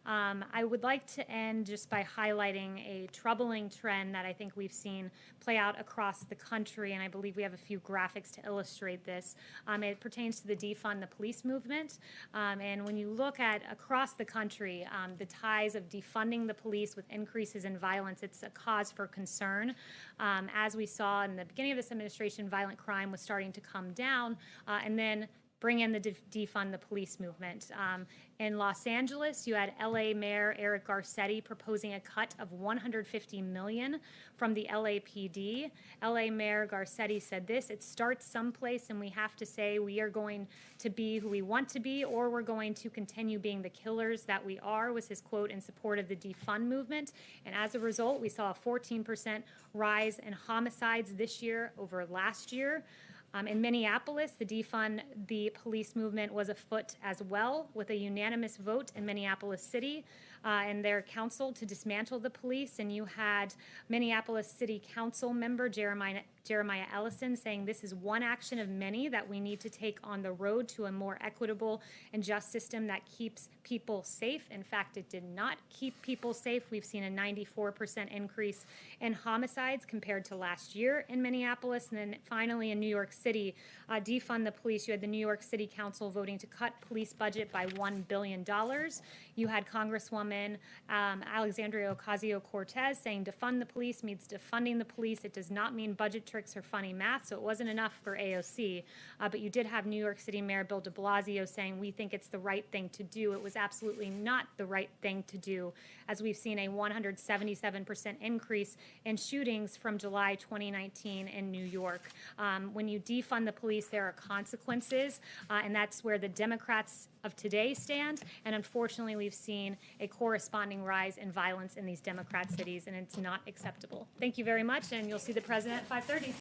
I would like to end just by highlighting a troubling trend that I think we've seen play out across the country, and I believe we have a few graphics to illustrate this. It pertains to the Defund the Police movement, and when you look at across the country, the ties of defunding the police with increases in violence, it's a cause for concern. As we saw in the beginning of this administration, violent crime was starting to come down, and then bring in the defund the police movement. In Los Angeles, you had LA Mayor Eric Garcetti proposing a cut of $150 million from the LAPD. LA Mayor Garcetti said this: "It starts someplace, and we have to say we are going to be who we want to be, or we're going to continue being the killers that we are," was his quote in support of the defund movement. And as a result, we saw a 14% rise in homicides this year over last year. In Minneapolis, the Defund the Police movement was afoot as well, with a unanimous vote in Minneapolis City and their council to dismantle the police. And you had Minneapolis City Council member Jeremiah Ellison saying this is one action of many that we need to take on the road to a more equitable and just system that keeps people safe. In fact, it did not keep people safe. We've seen a 94% increase in homicides compared to last year in Minneapolis. And then finally in New York City, defund the police. You had the New York City Council voting to cut police budget by $1 billion. You had Congresswoman Alexandria Ocasio-Cortez saying defund the police means defunding the police. It does not mean budget tricks or funny math, so it wasn't enough for AOC. But you did have New York City Mayor Bill de Blasio saying we think it's the right thing to do. It was absolutely not the right thing to do, as we've seen a 177% increase in shootings from July 2019 in New York. When you defund the police, there are consequences, and that's where the Democrats of today stand. And unfortunately, we've seen a corresponding rise in violence in these Democrat cities, and it's not acceptable. Thank you very much, and you'll see the president at 5:30.